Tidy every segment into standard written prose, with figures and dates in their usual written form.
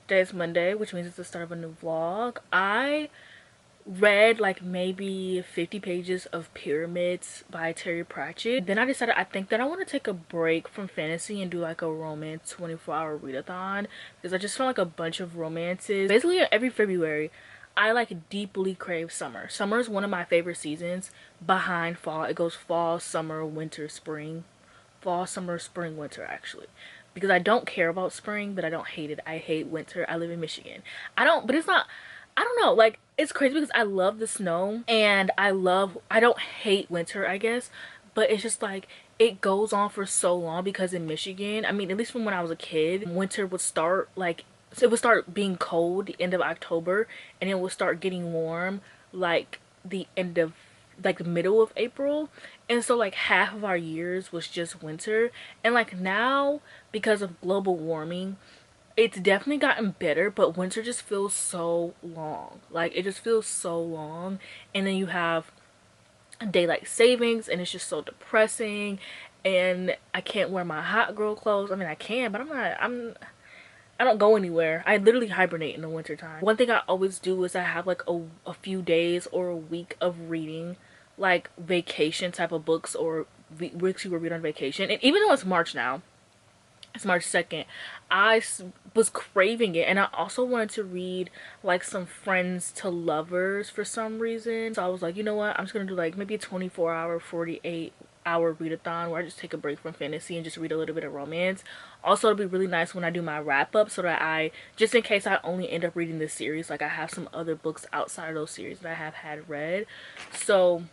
Today is Monday, which means it's the start of a new vlog. I read like maybe 50 pages of Pyramids by Terry Pratchett. Then I decided I think that I want to take a break from fantasy and do like a romance 24-hour readathon, because I just feel like a bunch of romances. Basically every February I like deeply crave summer. Summer is one of my favorite seasons behind fall. It goes fall, summer, winter, spring. Fall, summer, spring, winter actually. Because I don't care about spring, but I don't hate it. I hate winter. I live in Michigan. But it's not, I don't know, like, it's crazy because I love the snow and I don't hate winter, I guess, but it's just like, it goes on for so long because in Michigan, I mean, at least from when I was a kid, winter would start like, so it would start being cold the end of October, and it would start getting warm like the end of like the middle of April. And so like half of our years was just winter. And like now, because of global warming, it's definitely gotten better, but winter just feels so long. Like it just feels so long. And then you have daylight savings and it's just so depressing. And I can't wear my hot girl clothes. I mean I can, but I don't go anywhere. I literally hibernate in the winter time. One thing I always do is I have like a few days or a week of reading like vacation type of books, or weeks you will read on vacation. And even though it's March now, it's March 2nd, was craving it, and I also wanted to read like some friends to lovers for some reason. So I was like, you know what, I'm just gonna do like maybe a 24-hour 48-hour readathon where I just take a break from fantasy and just read a little bit of romance. Also, it'll be really nice when I do my wrap up, so that I, just in case I only end up reading this series, like I have some other books outside of those series that I have had read. So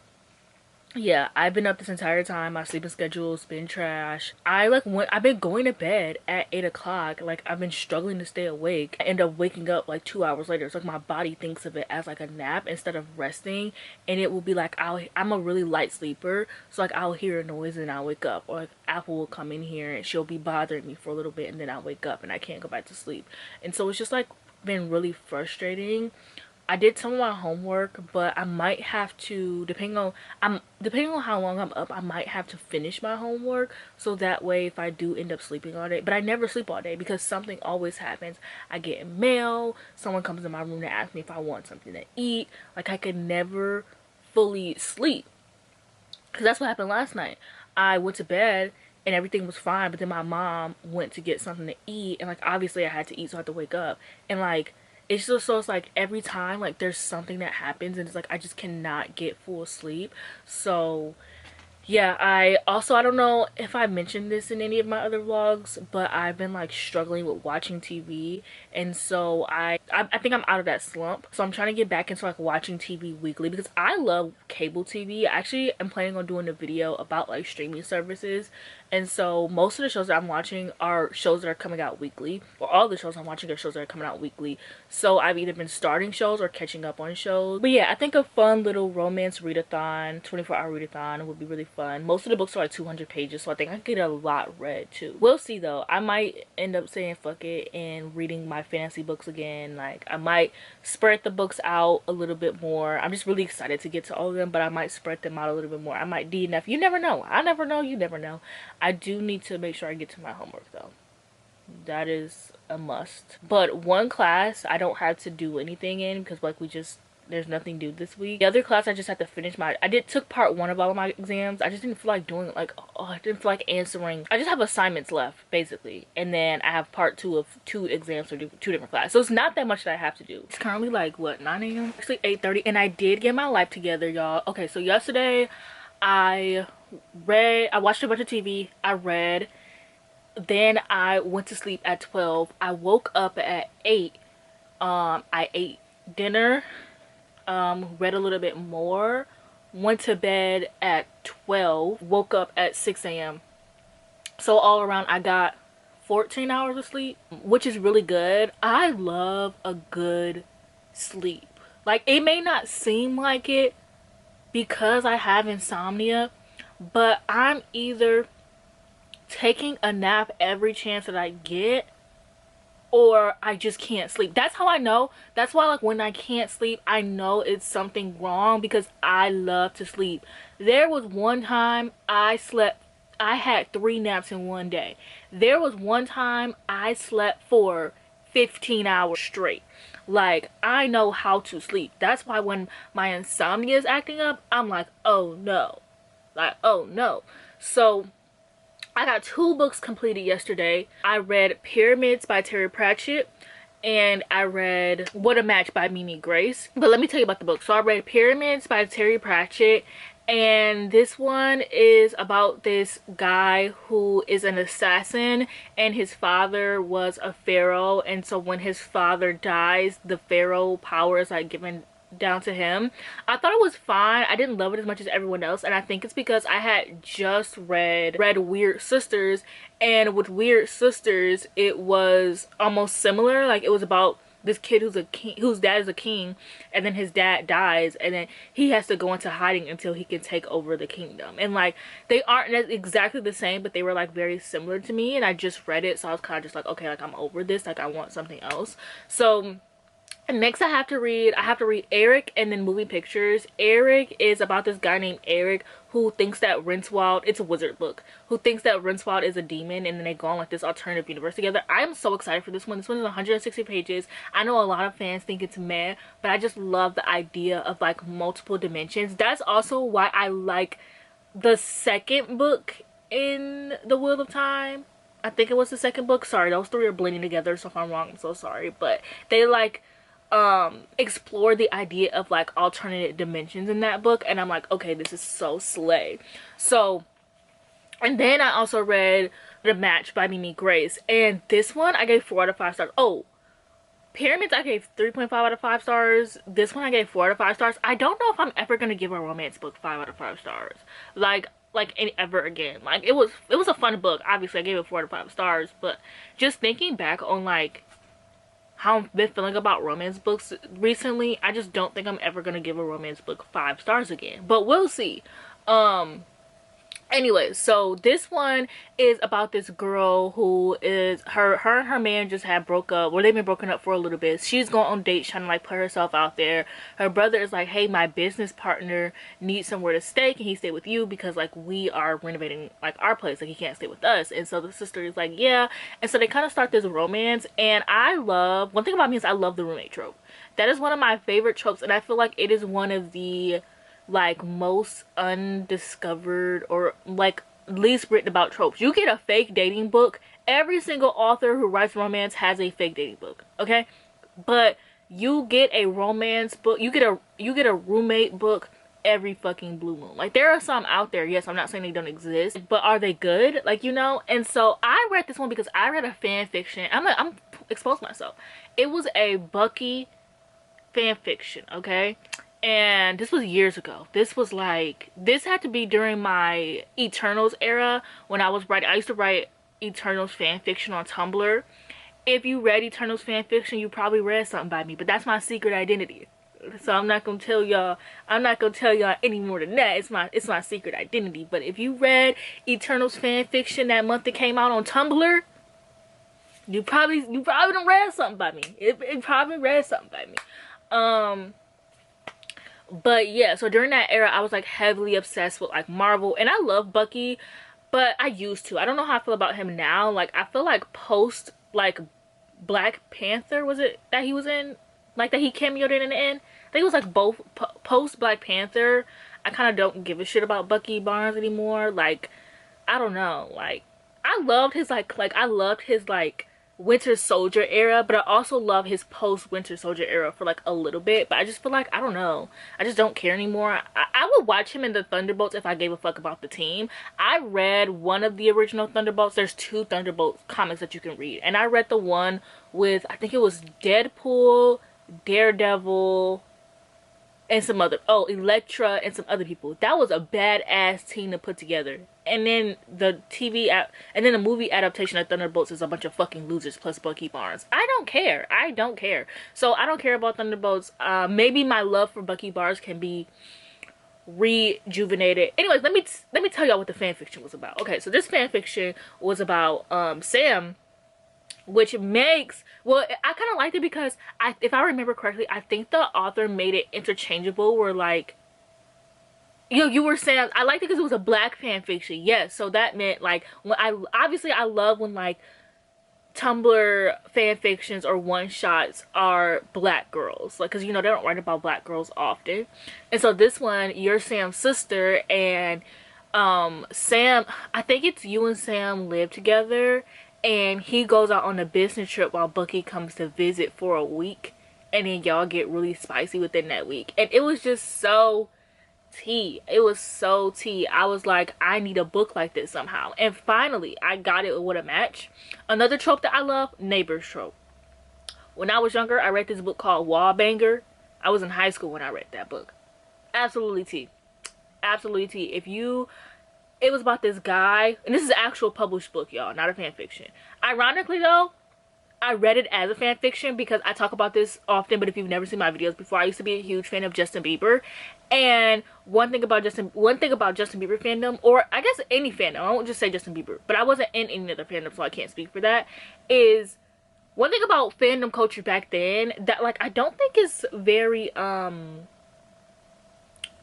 yeah, I've been up this entire time. My sleeping schedule's been trash. I've been going to bed at 8 o'clock. Like I've been struggling to stay awake. I end up waking up like 2 hours later. It's like my body thinks of it as like a nap instead of resting. And it will be like, I'm a really light sleeper. So like I'll hear a noise and I'll wake up. Or like Apple will come in here and she'll be bothering me for a little bit, and then I'll wake up and I can't go back to sleep. And so it's just like been really frustrating. I did some of my homework, but I might have to, depending on how long I'm up, I might have to finish my homework, so that way if I do end up sleeping all day. But I never sleep all day because something always happens. I get mail, someone comes in my room to ask me if I want something to eat. Like I could never fully sleep, because that's what happened last night. I went to bed and everything was fine, but then my mom went to get something to eat, and like obviously I had to eat, so I had to wake up. And like it's just, so it's like every time like there's something that happens and it's like I just cannot get full sleep. So yeah, I don't know if I mentioned this in any of my other vlogs, but I've been like struggling with watching TV, and so I think I'm out of that slump. So I'm trying to get back into like watching TV weekly, because I love cable TV. I actually am planning on doing a video about like streaming services, and so most of the shows that I'm watching are shows that are coming out weekly, or all the shows I'm watching are shows that are coming out weekly. So I've either been starting shows or catching up on shows. But yeah, I think a fun little romance readathon, 24-hour readathon would be really fun. Most of the books are like 200 pages, so I think I could get a lot read too. We'll see though. I might end up saying fuck it and reading my fantasy books again. Like I might spread the books out a little bit more. I'm just really excited to get to all of them, but I might spread them out a little bit more. I might DNF. You never know. I never know. You never know. I do need to make sure I get to my homework though. That is a must. But one class I don't have to do anything in, because like there's nothing due this week. The other class I just had to finish took part 1 of all of my exams. I just didn't feel like doing like, I didn't feel like answering. I just have assignments left basically, and then I have part 2 of 2 exams for 2 different classes. So it's not that much that I have to do. It's currently like what, 9 a.m? Actually 8:30, and I did get my life together, y'all. Okay, so yesterday I watched a bunch of TV. I read. Then I went to sleep at 12. I woke up at 8. I ate dinner, read a little bit more, went to bed at 12, woke up at 6 a.m. So all around I got 14 hours of sleep, which is really good. I love a good sleep. Like it may not seem like it because I have insomnia, but I'm either taking a nap every chance that I get, or I just can't sleep. That's how I know. That's why like when I can't sleep, I know it's something wrong, because I love to sleep. There was one time I had 3 naps in one day. There was one time I slept for 15 hours straight. Like, I know how to sleep. That's why when my insomnia is acting up, I'm like, oh no. Like, oh no. So I got 2 books completed yesterday. I read Pyramids by Terry Pratchett, and I read What a Match by Mimi Grace. But let me tell you about the book. So I read Pyramids by Terry Pratchett, and this one is about this guy who is an assassin, and his father was a pharaoh, and so when his father dies, the pharaoh power is like given down to him. I thought it was fine. I didn't love it as much as everyone else, and I think it's because I had just read Weird Sisters, and with Weird Sisters it was almost similar. Like, it was about this kid who's a king, whose dad is a king, and then his dad dies, and then he has to go into hiding until he can take over the kingdom. And like, they aren't exactly the same, but they were like very similar to me, and I just read it, so I was kind of just like, okay, like, I'm over this, like, I want something else. So next I have to read Eric, and then Moving Pictures. Eric is about this guy named Eric who thinks that Rincewild, it's a wizard book, who thinks that Rincewild is a demon, and then they go on like this alternative universe together. I am so excited for this one. This one is 160 pages. I know a lot of fans think it's meh, but I just love the idea of like multiple dimensions. That's also why I like the second book in The Wheel of Time. I think it was the second book. Sorry, those 3 are blending together, so if I'm wrong, I'm so sorry. But they like explore the idea of like alternate dimensions in that book, and I'm like, okay, this is so slay. So, and then I also read The Match by Mimi Grace, and this one I gave 4 out of 5 stars. Oh, Pyramids I gave 3.5 out of 5 stars. This one I gave 4 out of 5 stars. I don't know if I'm ever gonna give a romance book 5 out of 5 stars, like ever again. Like, it was a fun book. Obviously I gave it 4 out of 5 stars, but just thinking back on like how I've been feeling about romance books recently, I just don't think I'm ever gonna give a romance book 5 stars again, but we'll see. Anyway, so this one is about this girl who is her and her man just had broke up. Well, they've been broken up for a little bit. She's going on dates, trying to like put herself out there. Her brother is like, hey, my business partner needs somewhere to stay, can he stay with you, because like we are renovating like our place, like he can't stay with us. And so the sister is like, yeah. And so they kind of start this romance, and I love, one thing about me is I love the roommate trope. That is one of my favorite tropes, and I feel like it is one of the like most undiscovered or like least written about tropes. You get a fake dating book. Every single author who writes romance has a fake dating book, okay? But you get a romance book, you get a roommate book every fucking blue moon. Like, there are some out there, yes, I'm not saying they don't exist, but are they good? Like, you know? And so I read this one because I read a fan fiction. I'm exposed myself. It was a Bucky fan fiction, okay? And this was years ago. This was like, this had to be during my Eternals era when I was writing. I used to write Eternals fan fiction on Tumblr. If you read Eternals fan fiction, you probably read something by me, but that's my secret identity. So I'm not gonna tell y'all any more than that. It's my secret identity. But if you read Eternals fan fiction that month it came out on Tumblr, you probably done read something by me. It probably read something by me. But yeah, so during that era I was like heavily obsessed with like Marvel, and I love Bucky, but I used to. I don't know how I feel about him now. Like, I feel like post like Black Panther, was it that he was in, like that he cameoed in the end? I think it was like both post Black Panther. I kind of don't give a shit about Bucky Barnes anymore. Like, I don't know. Like, I loved his like Winter Soldier era, but I also love his post Winter Soldier era for like a little bit. But I just feel like, I don't know, I just don't care anymore. I would watch him in the Thunderbolts if I gave a fuck about the team. I read one of the original Thunderbolts. There's 2 Thunderbolts comics that you can read, and I read the one with, I think it was Deadpool, Daredevil, and some other, Elektra and some other people. That was a badass team to put together. And then the movie adaptation of Thunderbolts is a bunch of fucking losers plus Bucky Barnes. I don't care. So I don't care about Thunderbolts. Maybe my love for Bucky Barnes can be rejuvenated. Anyways, let me tell y'all what the fanfiction was about. Okay, so this fanfiction was about Sam, which makes, well, I kind of liked it because if I remember correctly, I think the author made it interchangeable, where like, you were saying, I liked it because it was a Black fan fiction. Yes, so that meant like, when I love when like Tumblr fan fictions or one shots are black girls, like, because you know they don't write about black girls often. And so this one, you're Sam's sister, and Sam, I think it's you and Sam live together, and he goes out on a business trip while Bucky comes to visit for a week, and then y'all get really spicy within that week. And it was just so tea. It was so tea. I was like, I need a book like this somehow. And finally I got it with a match. Another trope that I love, neighbors trope. When I was younger, I read this book called Wallbanger. I was in high school when I read that book. Absolutely tea. Absolutely tea. It was about this guy, and this is an actual published book, y'all, not a fan fiction. Ironically though, I read it as a fan fiction because I talk about this often, but if you've never seen my videos before, I used to be a huge fan of Justin Bieber. And one thing about Justin Bieber fandom, or I guess any fandom, I won't just say Justin Bieber, but I wasn't in any other fandom, so I can't speak for that, is one thing about fandom culture back then that, like, I don't think is very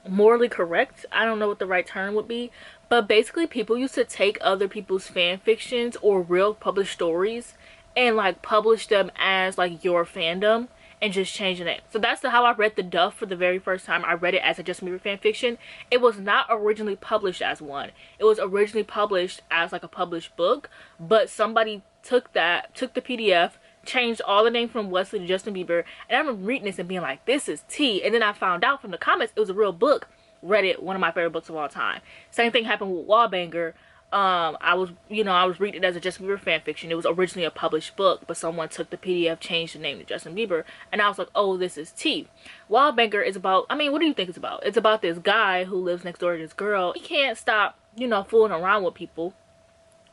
morally correct. I don't know what the right term would be, but basically people used to take other people's fan fictions or real published stories and like publish them as like your fandom and just change the name. So that's how I read The Duff for the very first time. I read it as a Justin Bieber fan fiction. It was not originally published as one. It was originally published as like a published book, but somebody took the PDF, changed all the name from Wesley to Justin Bieber, and I remember reading this and being like, this is tea. And then I found out from the comments it was a real book. Read it, one of my favorite books of all time. Same thing happened with Wallbanger. I was reading it as a Justin Bieber fan fiction. It was originally a published book, but someone took the PDF, changed the name to Justin Bieber, and I was like, oh, this is tea. Wallbanger is about, I mean, what do you think it's about? It's about this guy who lives next door to this girl. He can't stop, you know, fooling around with people,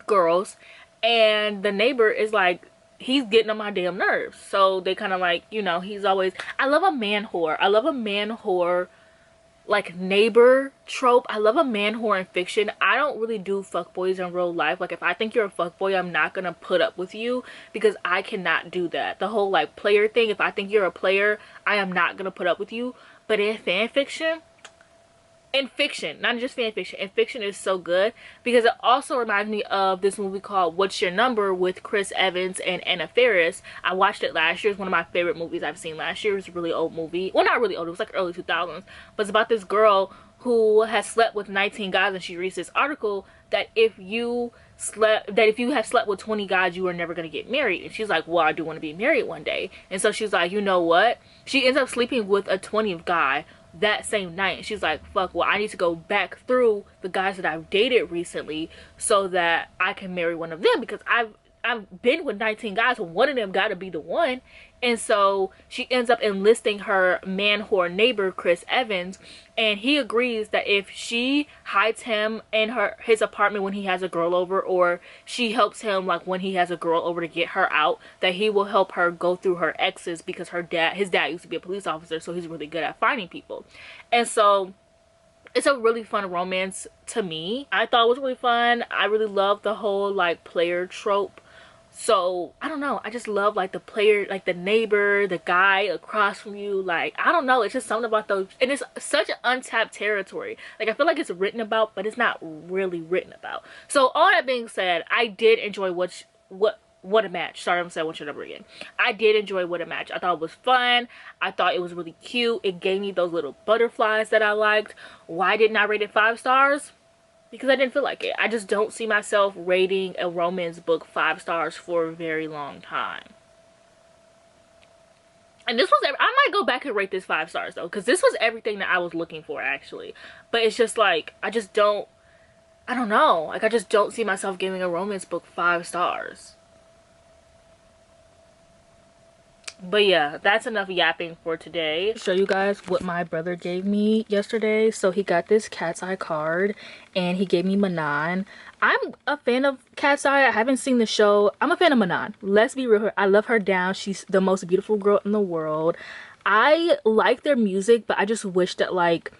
girls, and the neighbor is like, he's getting on my damn nerves. So they kind of like, you know, he's always, I love a man whore. I love a man whore like neighbor trope. I love a man whore in fiction. I don't really do fuckboys in real life. Like if I think you're a fuckboy, I'm not gonna put up with you because I cannot do that. The whole like player thing, if I think you're a player, I am not gonna put up with you. But in fan fiction, not just fan fiction, in fiction is so good because it also reminds me of this movie called What's Your Number with Chris Evans and Anna Faris. I watched it last year. It's one of my favorite movies I've seen last year. It's a really old movie. Well, not really old. It was like early 2000s. But it's about this girl who has slept with 19 guys, and she reads this article that if you have slept with 20 guys, you are never going to get married. And she's like, well, I do want to be married one day. And so she's like, you know what? She ends up sleeping with a 20th guy that same night. And she's like, fuck, well, I need to go back through the guys that I've dated recently so that I can marry one of them, because I've been with 19 guys, so one of them got to be the one. And so she ends up enlisting her man whore neighbor Chris Evans, and he agrees that if she hides him in his apartment when he has a girl over, or she helps him like when he has a girl over to get her out, that he will help her go through her exes, because his dad used to be a police officer, so he's really good at finding people. And so it's a really fun romance to me. I thought it was really fun. I really love the whole like player trope. So I don't know, I just love like the player, like the neighbor, the guy across from you. Like, I don't know, it's just something about those, and it's such an untapped territory. Like, I feel like it's written about, but it's not really written about. So all that being said, I did enjoy What a Match. Sorry, I'm saying What's Your Number again. I did enjoy What a Match. I thought it was fun. I thought it was really cute. It gave me those little butterflies that I liked. Why didn't I rate it 5 stars? Because I didn't feel like it. I just don't see myself rating a romance book 5 stars for a very long time. And this was, I might go back and rate this 5 stars though, because this was everything that I was looking for actually. But it's just like, I don't know. Like, I just don't see myself giving a romance book 5 stars. But yeah, that's enough yapping for today. Show you guys what my brother gave me yesterday. So he got this Cat's Eye card and he gave me Manon. I'm a fan of Cat's Eye. I haven't seen the show. I'm a fan of Manon. Let's be real. I love her down. She's the most beautiful girl in the world. I like their music, but I just wish that like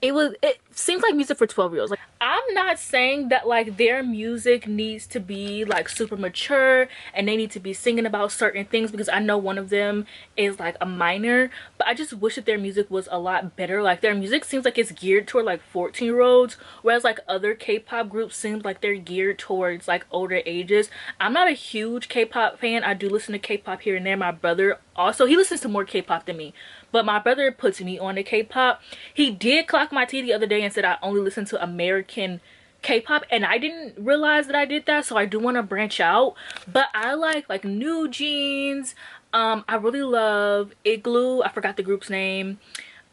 it seems like music for 12-year-olds. Like, I'm not saying that like their music needs to be like super mature and they need to be singing about certain things, because I know one of them is like a minor, but I just wish that their music was a lot better. Like their music seems like it's geared toward like 14-year-olds, whereas like other K-pop groups seem like they're geared towards like older ages. I'm not a huge K-pop fan. I do listen to K-pop here and there. My brother also, he listens to more K-pop than me, but my brother puts me on to K-pop. He did clock my tea the other day and said I only listen to American K-pop, and I didn't realize that I did that, so I do want to branch out. But I like New Jeans. I really love Igloo. I forgot the group's name.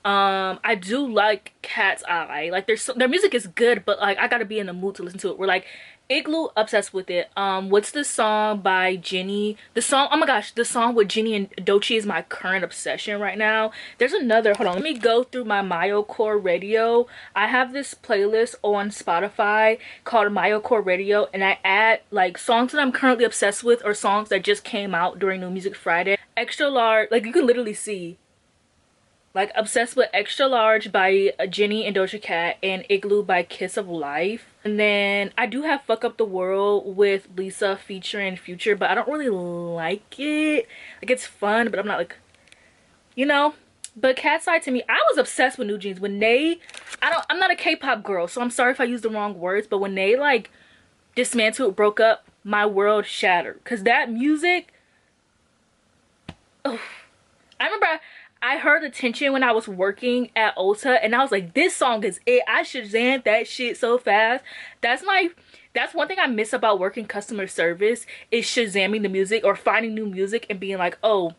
I do like Cat's Eye. Like their music is good, but like I gotta be in the mood to listen to it. We're like Igloo, obsessed with it. What's the song by Jenny? The song, oh my gosh, the song with Jenny and Doechii is my current obsession right now. There's another, hold on, let me go through my Core Radio. I have this playlist on Spotify called Core Radio, and I add like songs that I'm currently obsessed with or songs that just came out during New Music Friday. Extra Large, like you can literally see, like obsessed with Extra Large by Jenny and Doja Cat, and Igloo by Kiss of Life. And then I do have Fuck Up the World with Lisa featuring Future, but I don't really like it. Like it's fun, but I'm not like, you know. But Cat's Eye, to me, I was obsessed with New Jeans when they, I'm not a K-pop girl, so I'm sorry if I use the wrong words, but when they like dismantled, broke up, my world shattered. Cause that music, oh, I remember I heard Attention when I was working at Ulta, and I was like, this song is it. I Shazam that shit so fast. That's one thing I miss about working customer service, is Shazamming the music or finding new music and being like, oh,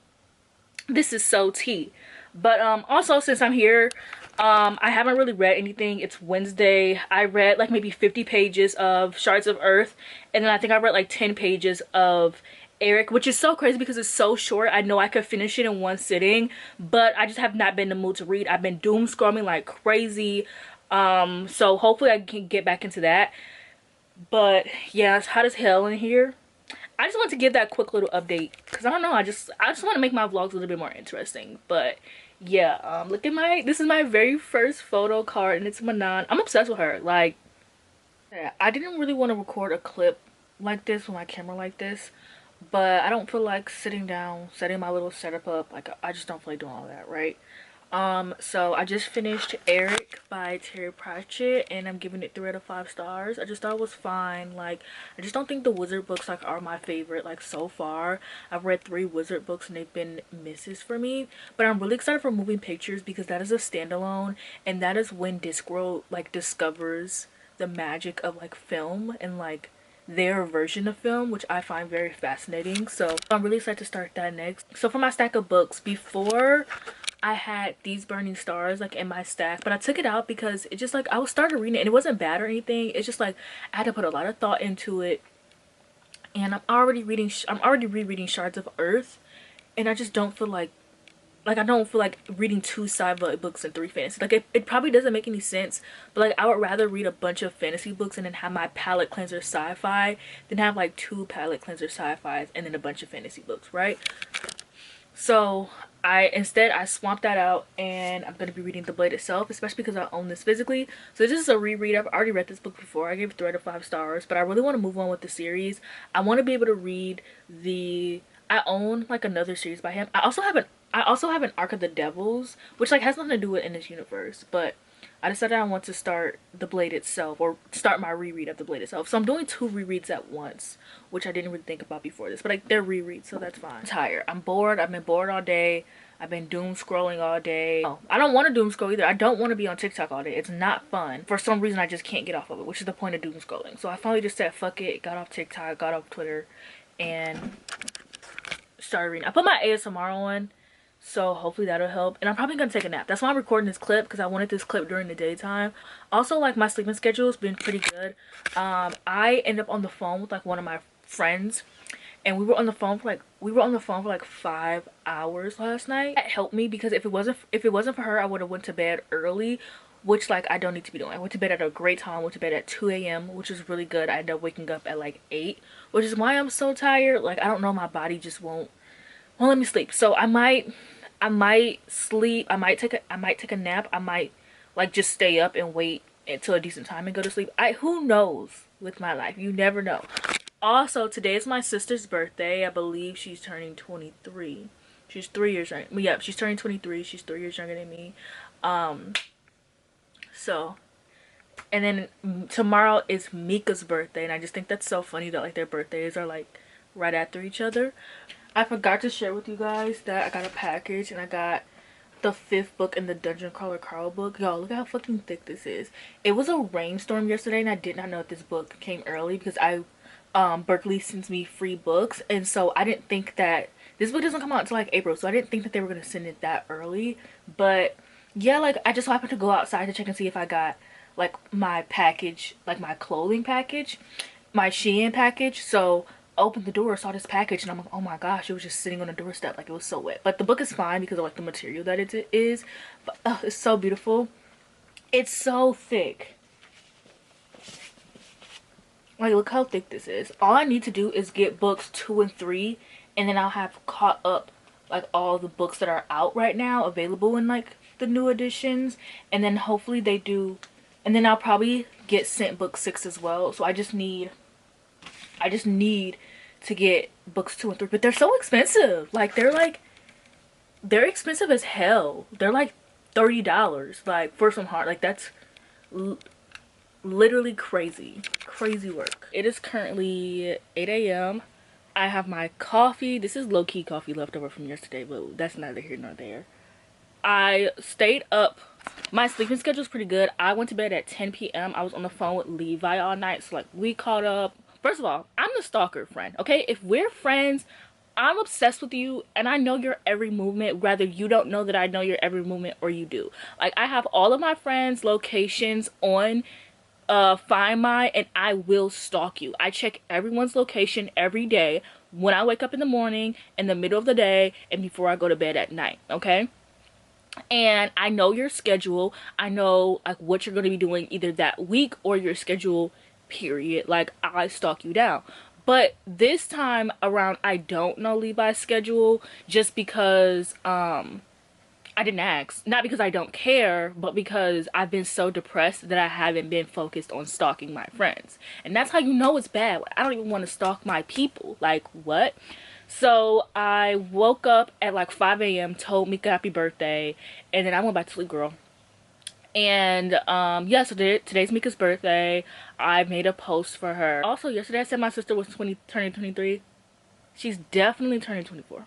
this is so tea. But also, since I'm here, I haven't really read anything. It's Wednesday. I read like maybe 50 pages of Shards of Earth, and then I think I read like 10 pages of Eric, which is so crazy because it's so short. I know I could finish it in one sitting, but I just have not been in the mood to read. I've been doom scrolling like crazy, so hopefully I can get back into that. But yeah, it's hot as hell in here. I just want to give that quick little update because I don't know, I just want to make my vlogs a little bit more interesting. But yeah, look at this is my very first photo card, and it's Manon. I'm obsessed with her. Like, yeah, I didn't really want to record a clip like this with my camera like this, but I don't feel like sitting down, setting my little setup up. Like, I just don't feel like doing all that, right? So I just finished Eric by Terry Pratchett, and I'm giving it 3 out of 5 stars. I just thought it was fine. Like, I just don't think the Wizard books like are my favorite. Like, so far I've read 3 Wizard books and they've been misses for me. But I'm really excited for Moving Pictures because that is a standalone, and that is when Discworld like discovers the magic of like film and like their version of film, which I find very fascinating. So I'm really excited to start that next. So for my stack of books, before I had These Burning Stars like in my stack, but I took it out because it just like, I was started reading it and it wasn't bad or anything. It's just like I had to put a lot of thought into it, and I'm already rereading Shards of Earth, and I just don't feel like I don't feel like reading 2 sci-fi books and 3 fantasy. Like it probably doesn't make any sense, but like I would rather read a bunch of fantasy books and then have my palette cleanser sci-fi than have like 2 palette cleanser sci-fis and then a bunch of fantasy books, right? So instead I swamped that out, and I'm going to be reading The Blade itself, especially because I own this physically. So this is a reread. I've already read this book before. I gave it 3 out of 5 stars, but I really want to move on with the series. I want to be able to read I own like another series by him. I also have an Arc of the Devils, which like has nothing to do with in this universe, but I decided I want to start The Blade itself, or start my reread of The Blade itself. So I'm doing 2 rereads at once, which I didn't really think about before this, but like they're rereads, so that's fine. I'm tired. I'm bored. I've been bored all day. I've been doom scrolling all day. No, I don't want to doom scroll either. I don't want to be on TikTok all day. It's not fun. For some reason, I just can't get off of it, which is the point of doom scrolling. So I finally just said fuck it, got off TikTok, got off Twitter, and started reading. I put my ASMR on, so hopefully that'll help. And I'm probably gonna take a nap. That's why I'm recording this clip, because I wanted this clip during the daytime. Also, like, my sleeping schedule has been pretty good. I ended up on the phone with like one of my friends, and we were on the phone for like 5 hours last night. That helped me because if it wasn't for her, I would have went to bed early, which like I don't need to be doing. I went to bed at a great time. Went to bed at 2 a.m, which is really good. I ended up waking up at like 8, which is why I'm so tired. Like, I don't know, my body just won't let me sleep. So I might sleep. I might take a nap. I might like just stay up and wait until a decent time and go to sleep. Who knows with my life? You never know. Also, today is my sister's birthday. I believe she's turning 23. She's 3 years younger. Yeah, she's turning 23. She's 3 years younger than me. So, and then tomorrow is Mika's birthday, and I just think that's so funny that like their birthdays are like right after each other. I forgot to share with you guys that I got a package and I got the 5th book in the Dungeon Crawler Carl book. Y'all, look how fucking thick this is. It was a rainstorm yesterday and I did not know that this book came early because Berkeley sends me free books, and so I didn't think that this book doesn't come out until like April, so I didn't think that they were gonna send it that early. But yeah, like I just happened to go outside to check and see if I got like my package, like my clothing package, my Shein package. So I opened the door, saw this package, and I'm like, oh my gosh, it was just sitting on the doorstep, like it was so wet. But the book is fine because of like the material that it is. But it's so beautiful. It's so thick. Like, look how thick this is. All I need to do is get books 2 and 3, and then I'll have caught up like all the books that are out right now available in like the new editions, and then hopefully they do, and then I'll probably get sent book 6 as well. So I just need to get books 2 and 3, but they're so expensive. Like they're expensive as hell. They're like $30 like for some hard, like that's literally crazy work. It is currently 8 a.m. I have my coffee. This is low-key coffee left over from yesterday, but that's neither here nor there. I stayed up. My sleeping schedule is pretty good. I went to bed at 10 p.m. I was on the phone with Levi all night, so like we caught up. First of all, I'm the stalker friend, okay? If we're friends, I'm obsessed with you and I know your every movement, whether you don't know that I know your every movement or you do. Like, I have all of my friends' locations on Find My, and I will stalk you. I check everyone's location every day when I wake up in the morning, in the middle of the day, and before I go to bed at night, okay? And I know your schedule. I know like what you're going to be doing either that week or your schedule, period. Like, I stalk you down. But this time around, I don't know Levi's schedule just because I didn't ask. Not because I don't care, but because I've been so depressed that I haven't been focused on stalking my friends. And that's how you know it's bad. I don't even want to stalk my people. Like, what? So I woke up at like 5 a.m., told Mika happy birthday, and then I went back to sleep, girl. And yeah, so today's Mika's birthday. I made a post for her. Also, yesterday I said my sister was turning 23. She's definitely turning 24.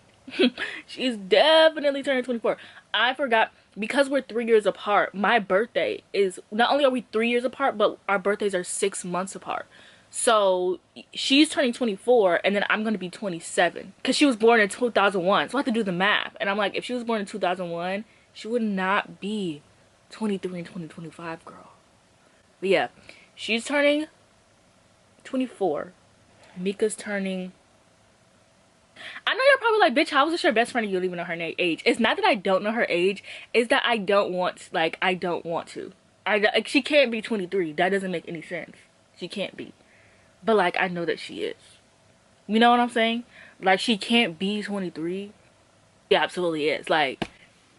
She's definitely turning 24. I forgot, because we're 3 years apart. My birthday is, not only are we 3 years apart, but our birthdays are 6 months apart. So she's turning 24 and then I'm gonna be 27 because she was born in 2001. So I have to do the math, and I'm like, if she was born in 2001, she would not be 23 in 2025, girl. But yeah, she's turning 24. Mika's turning, I know you're probably like, bitch, how is this your best friend and you don't even know her age? It's not that I don't know her age. It's that I don't want, like, I don't want to. Like, she can't be 23. That doesn't make any sense. She can't be. But, like, I know that she is. You know what I'm saying? Like, she can't be 23. She absolutely is. Like,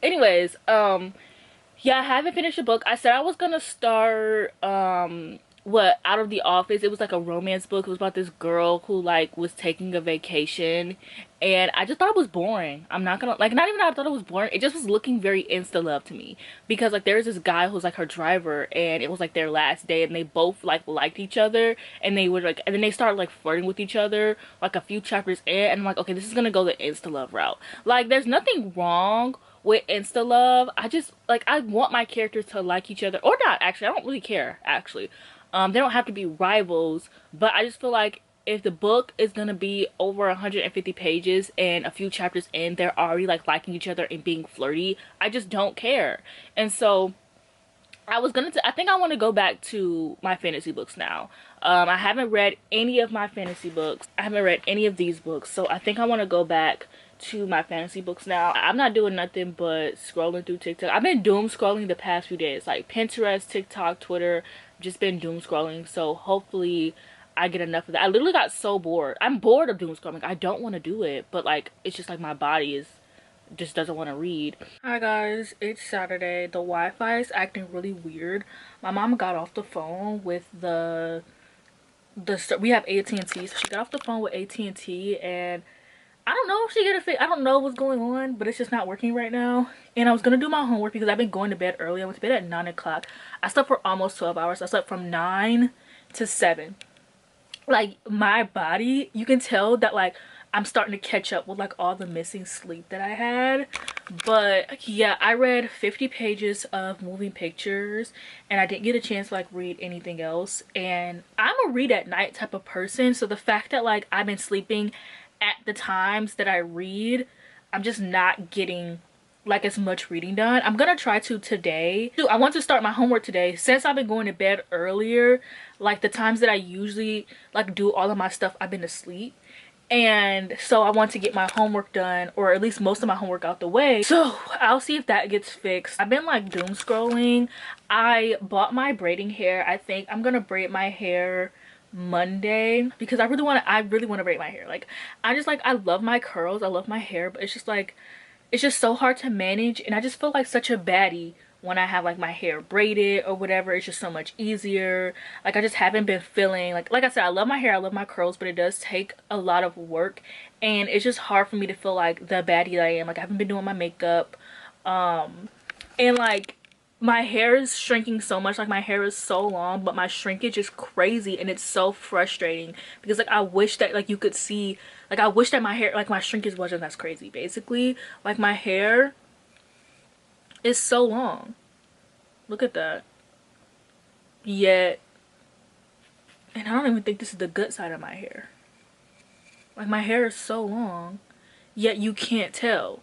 anyways, yeah, I haven't finished the book. I said I was gonna start, Out of the Office. It was like a romance book. It was about this girl who like was taking a vacation, and I just thought it was boring. I'm not gonna, like, not even I thought it was boring, it just was looking very insta love to me, because like there's this guy who's like her driver, and it was like their last day, and they both like liked each other, and they were like, and then they started like flirting with each other like a few chapters in, and I'm like, okay, this is gonna go the insta love route. Like, there's nothing wrong with insta love. I just like, I want my characters to like each other, or not. Actually, I don't really care, actually. They don't have to be rivals, but I just feel like if the book is gonna be over 150 pages and a few chapters in, they're already like liking each other and being flirty, I just don't care. And so I think I want to go back to my fantasy books now. I haven't read any of my fantasy books. I haven't read any of these books, so I think I want to go back to my fantasy books now. I'm not doing nothing but scrolling through TikTok. I've been doom scrolling the past few days, like Pinterest, TikTok, Twitter. Just been doom scrolling, so hopefully I get enough of that. I literally got so bored. I'm bored of doom scrolling. I don't want to do it, but like, it's just like my body is just doesn't want to read. Hi guys, it's Saturday. The Wi-Fi is acting really weird. My mom got off the phone with we have AT&T, so she got off the phone with AT&T, and I don't know if she get a fit. I don't know what's going on, but it's just not working right now. And I was gonna do my homework because I've been going to bed early. I went to bed at 9 o'clock. I slept for almost 12 hours. I slept from 9 to 7. Like, my body, you can tell that like I'm starting to catch up with like all the missing sleep that I had. But yeah, I read 50 pages of moving pictures, and I didn't get a chance to like read anything else. And I'm a read at night type of person, so the fact that like I've been sleeping at the times that I read, I'm just not getting like as much reading done. I'm gonna try to today. I want to start my homework today since I've been going to bed earlier. Like the times that I usually like do all of my stuff, I've been asleep, and so I want to get my homework done, or at least most of my homework out the way. So I'll see if that gets fixed. I've been like doom scrolling. I bought my braiding hair. I think I'm gonna braid my hair Monday because I really want to braid my hair. Like I love my curls, I love my hair, but it's just like it's just so hard to manage, and I just feel like such a baddie when I have like my hair braided or whatever. It's just so much easier. Like I just haven't been feeling like I said, I love my hair, I love my curls, but it does take a lot of work, and it's just hard for me to feel like the baddie that I am. Like I haven't been doing my makeup, and like my hair is shrinking so much. Like my hair is so long, but my shrinkage is crazy, and it's so frustrating because like I wish that like you could see, like I wish that my hair, like my shrinkage wasn't as crazy. Basically, like my hair is so long, look at that, yet, and I don't even think this is the good side of my hair. Like my hair is so long, yet you can't tell,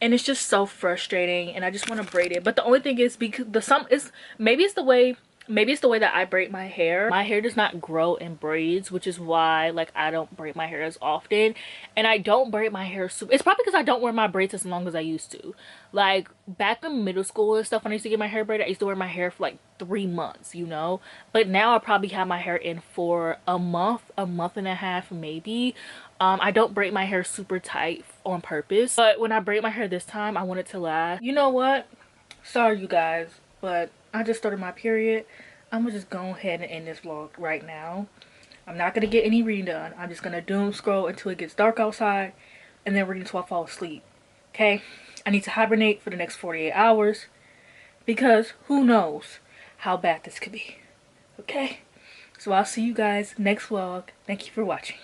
and it's just so frustrating, and I just want to braid it. But the only thing is, because maybe it's the way, that I braid my hair. My hair does not grow in braids, which is why like I don't braid my hair as often, and I don't braid my hair super. It's probably because I don't wear my braids as long as I used to. Like back in middle school and stuff, when I used to get my hair braided, I used to wear my hair for like 3 months, you know. But now I probably have my hair in for a month and a half maybe. I don't braid my hair super tight on purpose, but when I braid my hair this time, I want it to last. You know what? Sorry you guys, but I just started my period. I'm gonna just go ahead and end this vlog right now. I'm not gonna get any reading done. I'm just gonna doom scroll until it gets dark outside, and then read until I fall asleep. Okay? I need to hibernate for the next 48 hours because who knows how bad this could be. Okay? So I'll see you guys next vlog. Thank you for watching.